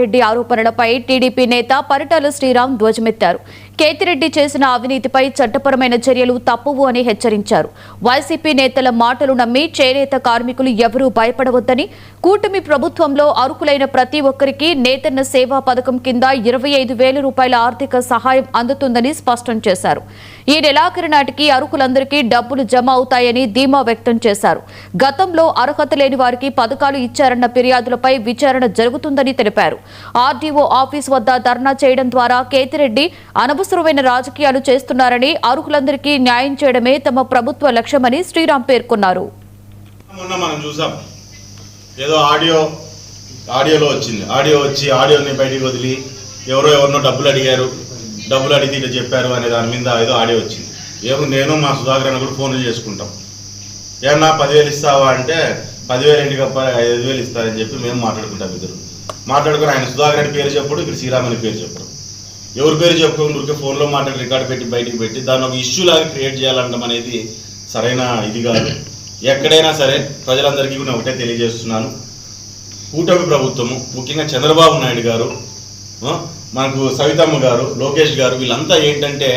రెడ్డి ఆరోపణలపై టీడీపీ నేత పరిటాల శ్రీరామ్ ధ్వజమెత్తారు. కేతిరెడ్డి చేసిన అవినీతిపై చట్టపరమైన చర్యలు తప్పువు అని హెచ్చరించారు. వైసీపీ నేతల మాటలు నమ్మి చేనేత కార్మికులు ఎవరూ భయపడవద్దని, కూటమి ప్రభుత్వంలో అర్హులైన ప్రతి ఒక్కరికి నేతన్న సేవా పథకం కింద 25,000 రూపాయల ఆర్థిక సహాయం అందుతుందని స్పష్టం చేశారు. ఈ నెలాఖరు నాటికి అర్హులందరికీ డబ్బులు జమ అవుతాయని ధీమా వ్యక్తం చేశారు. గతంలో అర్హత లేని వారికి పథకాలు ఇచ్చారన్న ఫిర్యాదులపై విచారణ జరుగుతుందని తెలిపారు. ఆర్డీఓ ఆఫీస్ వద్ద ధర్నా చేయడం ద్వారా కేతిరెడ్డి అనవసరమైన రాజకీయాలు చేస్తున్నారని, అర్హులందరికీ న్యాయం చేయడమే తమ ప్రభుత్వ లక్ష్యమని శ్రీరామ్ పేర్కొన్నారు. మనం చూసాం, ఏదో ఆడియోలో వచ్చింది. ఆడియోని బయటికి వదిలి ఎవరినో డబ్బులు అడిగితే ఇట్లా చెప్పారు అనే దాని మీద ఏదో ఆడియో వచ్చింది. నేను మా సుధాకర్ అన్న కూడా ఫోన్లు చేసుకుంటాం. ఏమన్నా 10,000 ఇస్తావా అంటే 10,000 ఇంటికి 5,000 ఇస్తారని చెప్పి మేము మాట్లాడుకుంటాం. ఇద్దరు మాట్లాడుకుని ఆయన సుధాకర్ రెడ్డి పేరు చెప్పడు, ఇక్కడ శ్రీరామ్ అని పేరు చెప్పడం. ఎవరి పేరు చెప్పుకోండి, ఊరికే ఫోన్లో మాట్లాడి రికార్డు పెట్టి బయటికి పెట్టి దాన్ని ఒక ఇష్యూ లాగా క్రియేట్ చేయాలంటాం అనేది సరైన ఇది కాదు. ఎక్కడైనా సరే ప్రజలందరికీ కూడా ఒకటే తెలియజేస్తున్నాను, కూటమి ప్రభుత్వము, ముఖ్యంగా చంద్రబాబు నాయుడు గారు, మనకు సవితమ్మ గారు, లోకేష్ గారు, వీళ్ళంతా ఏంటంటే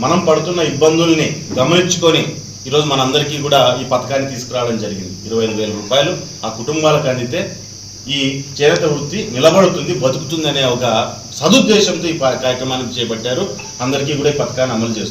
మనం పడుతున్న ఇబ్బందుల్ని గమనించుకొని ఈరోజు మనందరికీ కూడా ఈ పథకాన్ని తీసుకురావడం జరిగింది. 25,000 రూపాయలు ఆ కుటుంబాలకు అందితే ఈ చేనేత వృత్తి నిలబడుతుంది, బతుకుతుంది అనే ఒక సదుద్దేశంతో ఈ కార్యక్రమాన్ని చేపట్టారు. అందరికీ కూడా ఈ పథకాన్ని అమలు చేస్తారు.